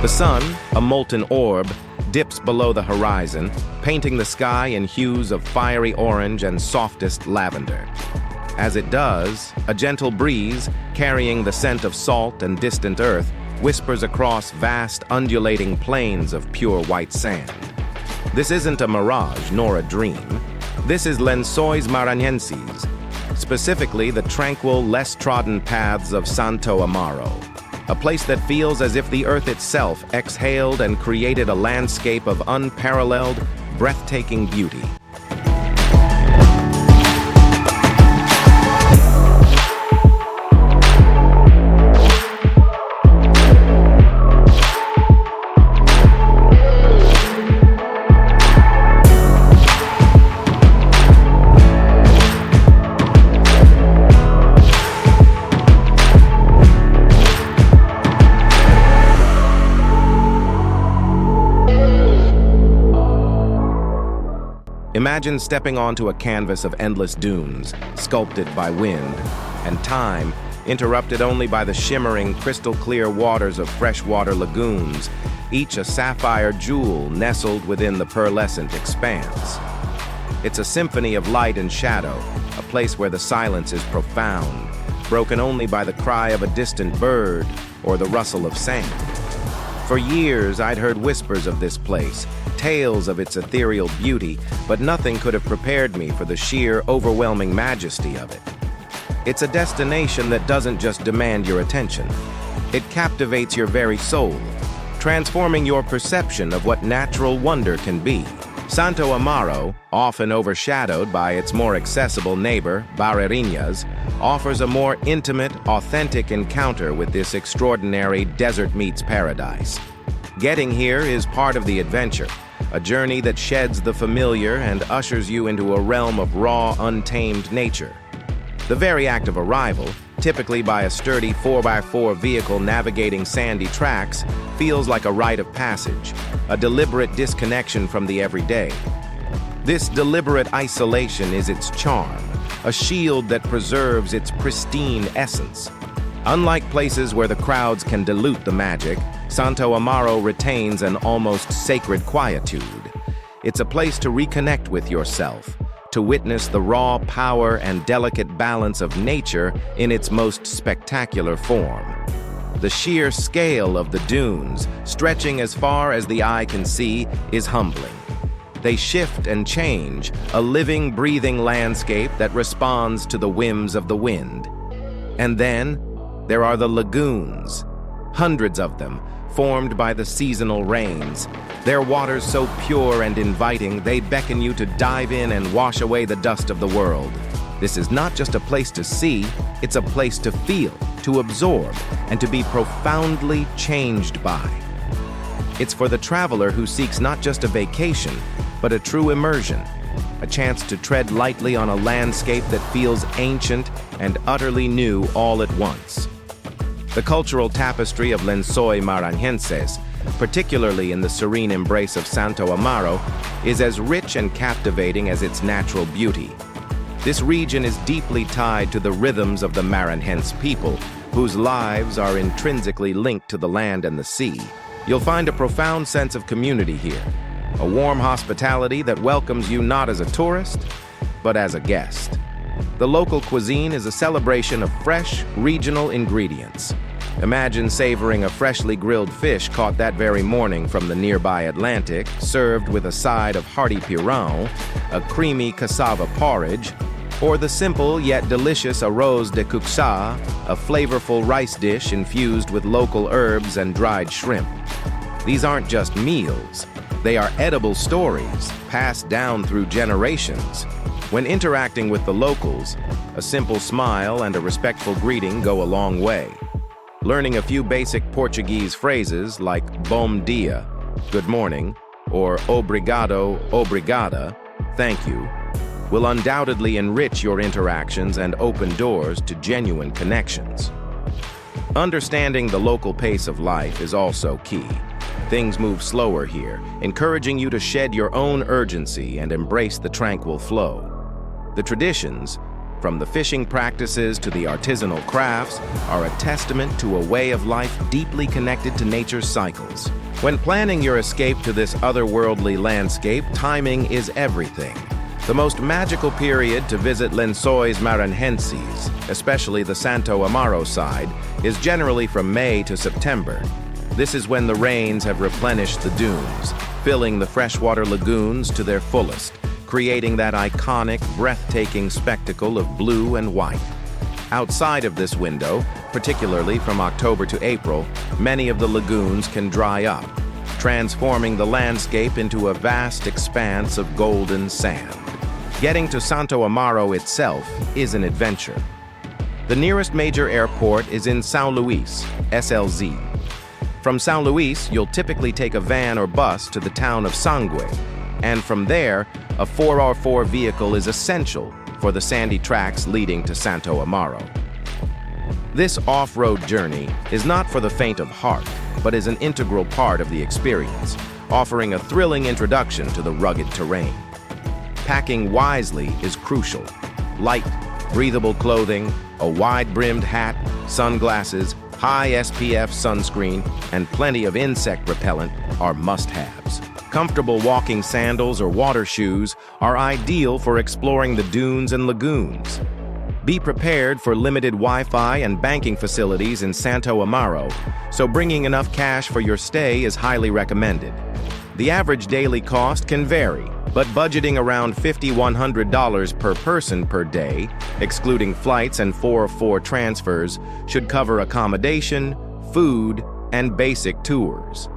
The sun, a molten orb, dips below the horizon, painting the sky in hues of fiery orange and softest lavender. As it does, a gentle breeze, carrying the scent of salt and distant earth, whispers across vast, undulating plains of pure white sand. This isn't a mirage nor a dream. This is Lençóis Maranhenses, specifically the tranquil, less-trodden paths of Santo Amaro, a place that feels as if the earth itself exhaled and created a landscape of unparalleled, breathtaking beauty. Imagine stepping onto a canvas of endless dunes, sculpted by wind, and time, interrupted only by the shimmering, crystal-clear waters of freshwater lagoons, each a sapphire jewel nestled within the pearlescent expanse. It's a symphony of light and shadow, a place where the silence is profound, broken only by the cry of a distant bird or the rustle of sand. For years, I'd heard whispers of this place, tales of its ethereal beauty, but nothing could have prepared me for the sheer, overwhelming majesty of it. It's a destination that doesn't just demand your attention. It captivates your very soul, transforming your perception of what natural wonder can be. Santo Amaro, often overshadowed by its more accessible neighbor, Barreirinhas, offers a more intimate, authentic encounter with this extraordinary desert meets paradise. Getting here is part of the adventure, a journey that sheds the familiar and ushers you into a realm of raw, untamed nature. The very act of arrival, typically by a sturdy 4x4 vehicle navigating sandy tracks, feels like a rite of passage, a deliberate disconnection from the everyday. This deliberate isolation is its charm, a shield that preserves its pristine essence. Unlike places where the crowds can dilute the magic, Santo Amaro retains an almost sacred quietude. It's a place to reconnect with yourself, to witness the raw power and delicate balance of nature in its most spectacular form. The sheer scale of the dunes, stretching as far as the eye can see, is humbling. They shift and change, a living, breathing landscape that responds to the whims of the wind. And then, there are the lagoons, hundreds of them, formed by the seasonal rains. Their waters so pure and inviting, they beckon you to dive in and wash away the dust of the world. This is not just a place to see, it's a place to feel, to absorb, and to be profoundly changed by. It's for the traveler who seeks not just a vacation, but a true immersion, a chance to tread lightly on a landscape that feels ancient and utterly new all at once. The cultural tapestry of Lençóis Maranhenses, particularly in the serene embrace of Santo Amaro, is as rich and captivating as its natural beauty. This region is deeply tied to the rhythms of the Maranhense people, whose lives are intrinsically linked to the land and the sea. You'll find a profound sense of community here, a warm hospitality that welcomes you not as a tourist, but as a guest. The local cuisine is a celebration of fresh, regional ingredients. Imagine savoring a freshly grilled fish caught that very morning from the nearby Atlantic, served with a side of hearty pirão, a creamy cassava porridge, or the simple yet delicious arroz de cuxá, a flavorful rice dish infused with local herbs and dried shrimp. These aren't just meals. They are edible stories, passed down through generations. When interacting with the locals, a simple smile and a respectful greeting go a long way. Learning a few basic Portuguese phrases like bom dia, good morning, or obrigado, obrigada, thank you, will undoubtedly enrich your interactions and open doors to genuine connections. Understanding the local pace of life is also key. Things move slower here, encouraging you to shed your own urgency and embrace the tranquil flow. The traditions, from the fishing practices to the artisanal crafts, are a testament to a way of life deeply connected to nature's cycles. When planning your escape to this otherworldly landscape, timing is everything. The most magical period to visit Lençóis Maranhenses, especially the Santo Amaro side, is generally from May to September. This is when the rains have replenished the dunes, filling the freshwater lagoons to their fullest, creating that iconic, breathtaking spectacle of blue and white. Outside of this window, particularly from October to April, many of the lagoons can dry up, transforming the landscape into a vast expanse of golden sand. Getting to Santo Amaro itself is an adventure. The nearest major airport is in São Luís, SLZ. From São Luís, you'll typically take a van or bus to the town of Sangue, and from there, a 4x4 vehicle is essential for the sandy tracks leading to Santo Amaro. This off-road journey is not for the faint of heart, but is an integral part of the experience, offering a thrilling introduction to the rugged terrain. Packing wisely is crucial. Light, breathable clothing, a wide-brimmed hat, sunglasses, high SPF sunscreen, and plenty of insect repellent are must-haves. Comfortable walking sandals or water shoes are ideal for exploring the dunes and lagoons. Be prepared for limited Wi-Fi and banking facilities in Santo Amaro, so bringing enough cash for your stay is highly recommended. The average daily cost can vary, but budgeting around $5,100 per person per day, excluding flights and 4x4 transfers, should cover accommodation, food, and basic tours.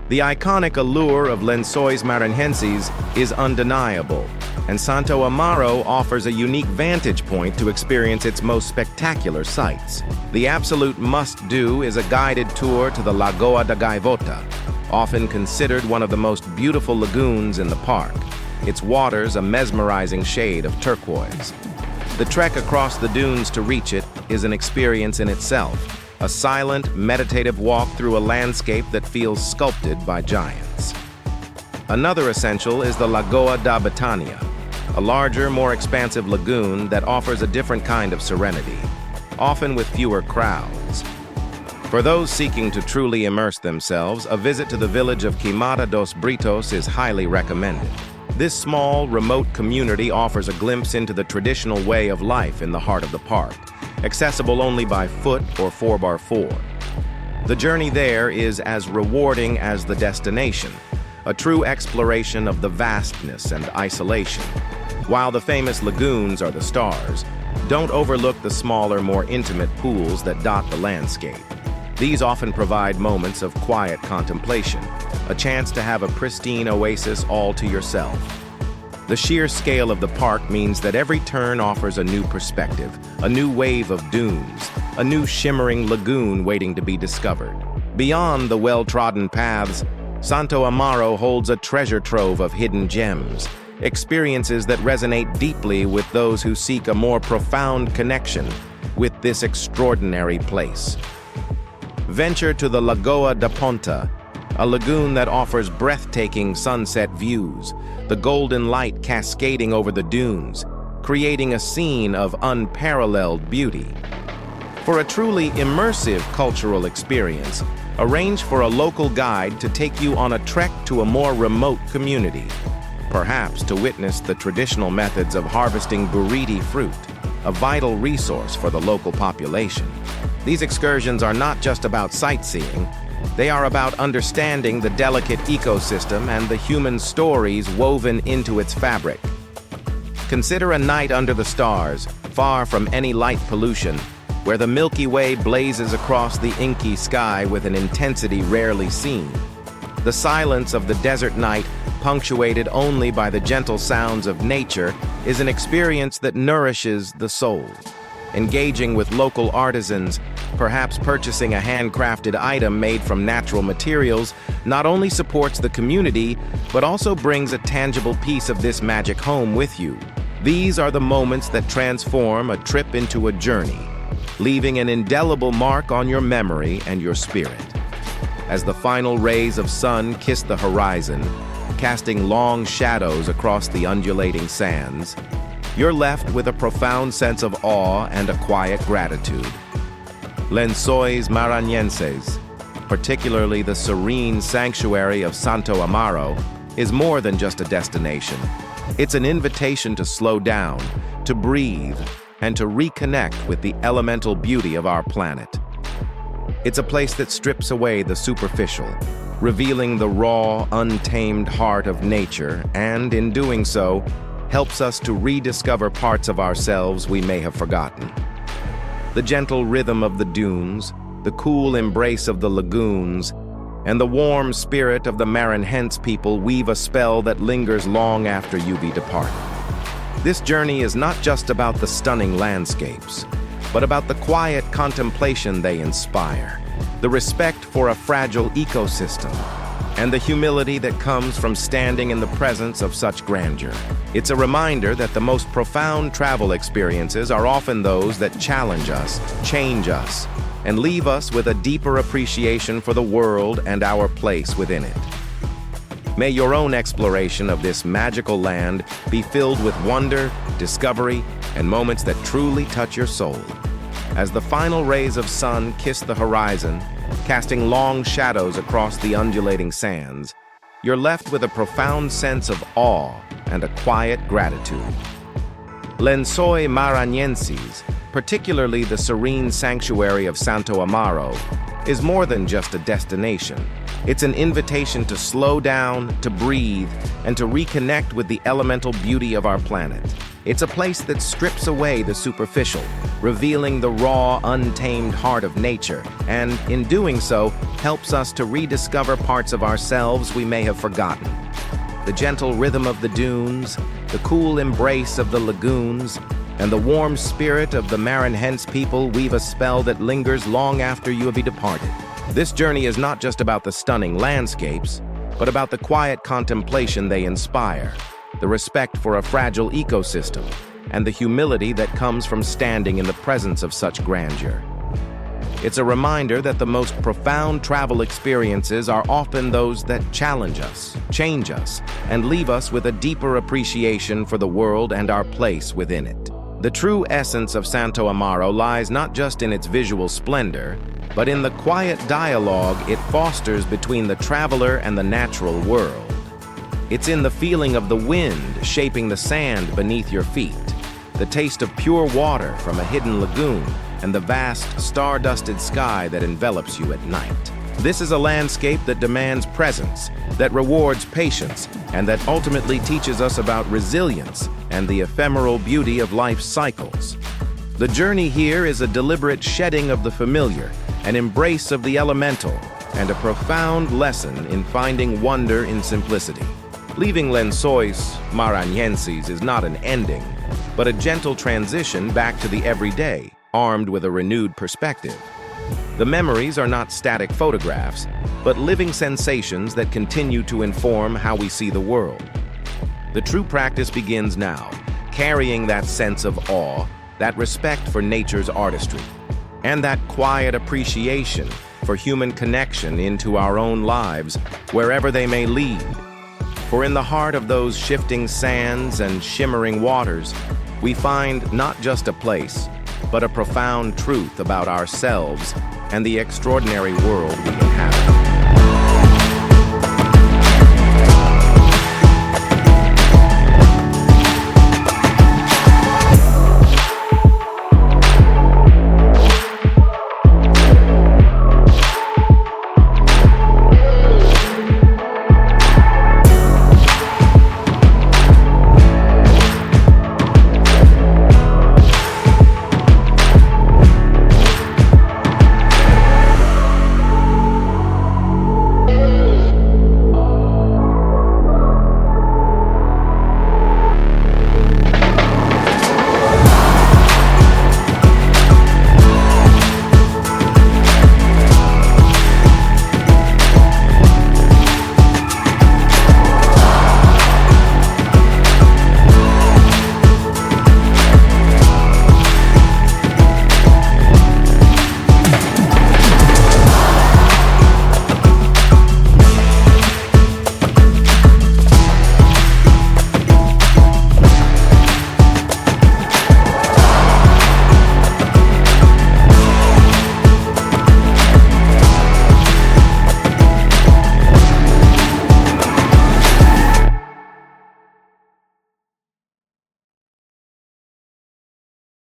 The iconic allure of Lençóis Maranhenses is undeniable, and Santo Amaro offers a unique vantage point to experience its most spectacular sights. The absolute must-do is a guided tour to the Lagoa da Gaivota, often considered one of the most beautiful lagoons in the park, its waters a mesmerizing shade of turquoise. The trek across the dunes to reach it is an experience in itself, a silent, meditative walk through a landscape that feels sculpted by giants. Another essential is the Lagoa da Betania, a larger, more expansive lagoon that offers a different kind of serenity, often with fewer crowds. For those seeking to truly immerse themselves, a visit to the village of Queimada dos Britos is highly recommended. This small, remote community offers a glimpse into the traditional way of life in the heart of the park, accessible only by foot or 4x4. The journey there is as rewarding as the destination, a true exploration of the vastness and isolation. While the famous lagoons are the stars, don't overlook the smaller, more intimate pools that dot the landscape. These often provide moments of quiet contemplation, a chance to have a pristine oasis all to yourself. The sheer scale of the park means that every turn offers a new perspective, a new wave of dunes, a new shimmering lagoon waiting to be discovered. Beyond the well-trodden paths, Santo Amaro holds a treasure trove of hidden gems, experiences that resonate deeply with those who seek a more profound connection with this extraordinary place. Venture to the Lagoa da Ponta, a lagoon that offers breathtaking sunset views, the golden light cascading over the dunes, creating a scene of unparalleled beauty. For a truly immersive cultural experience, arrange for a local guide to take you on a trek to a more remote community, perhaps to witness the traditional methods of harvesting buriti fruit, a vital resource for the local population. These excursions are not just about sightseeing, they are about understanding the delicate ecosystem and the human stories woven into its fabric. Consider a night under the stars, far from any light pollution, where the Milky Way blazes across the inky sky with an intensity rarely seen. The silence of the desert night, punctuated only by the gentle sounds of nature, is an experience that nourishes the soul. Engaging with local artisans, perhaps purchasing a handcrafted item made from natural materials, not only supports the community, but also brings a tangible piece of this magic home with you. These are the moments that transform a trip into a journey, leaving an indelible mark on your memory and your spirit. As the final rays of sun kiss the horizon, casting long shadows across the undulating sands, you're left with a profound sense of awe and a quiet gratitude. Lençóis Maranhenses, particularly the serene sanctuary of Santo Amaro, is more than just a destination. It's an invitation to slow down, to breathe, and to reconnect with the elemental beauty of our planet. It's a place that strips away the superficial, revealing the raw, untamed heart of nature, and in doing so, helps us to rediscover parts of ourselves we may have forgotten. The gentle rhythm of the dunes, the cool embrace of the lagoons, and the warm spirit of the Maranhense people weave a spell that lingers long after you be departed. This journey is not just about the stunning landscapes, but about the quiet contemplation they inspire, the respect for a fragile ecosystem, and the humility that comes from standing in the presence of such grandeur. It's a reminder that the most profound travel experiences are often those that challenge us, change us, and leave us with a deeper appreciation for the world and our place within it. May your own exploration of this magical land be filled with wonder, discovery, and moments that truly touch your soul. As the final rays of sun kiss the horizon, casting long shadows across the undulating sands, you're left with a profound sense of awe and a quiet gratitude. Lençóis Maranhenses, particularly the serene sanctuary of Santo Amaro, is more than just a destination. It's an invitation to slow down, to breathe, and to reconnect with the elemental beauty of our planet. It's a place that strips away the superficial, revealing the raw, untamed heart of nature, and in doing so, helps us to rediscover parts of ourselves we may have forgotten. The gentle rhythm of the dunes, the cool embrace of the lagoons, and the warm spirit of the Maranhense people weave a spell that lingers long after you have departed. This journey is not just about the stunning landscapes, but about the quiet contemplation they inspire, the respect for a fragile ecosystem, and the humility that comes from standing in the presence of such grandeur. It's a reminder that the most profound travel experiences are often those that challenge us, change us, and leave us with a deeper appreciation for the world and our place within it. The true essence of Santo Amaro lies not just in its visual splendor, but in the quiet dialogue it fosters between the traveler and the natural world. It's in the feeling of the wind shaping the sand beneath your feet, the taste of pure water from a hidden lagoon, and the vast, star-dusted sky that envelops you at night. This is a landscape that demands presence, that rewards patience, and that ultimately teaches us about resilience and the ephemeral beauty of life's cycles. The journey here is a deliberate shedding of the familiar, an embrace of the elemental, and a profound lesson in finding wonder in simplicity. Leaving Lençóis Maranhenses is not an ending, but a gentle transition back to the everyday, armed with a renewed perspective. The memories are not static photographs, but living sensations that continue to inform how we see the world. The true practice begins now, carrying that sense of awe, that respect for nature's artistry, and that quiet appreciation for human connection into our own lives, wherever they may lead. For in the heart of those shifting sands and shimmering waters, we find not just a place, but a profound truth about ourselves and the extraordinary world we inhabit.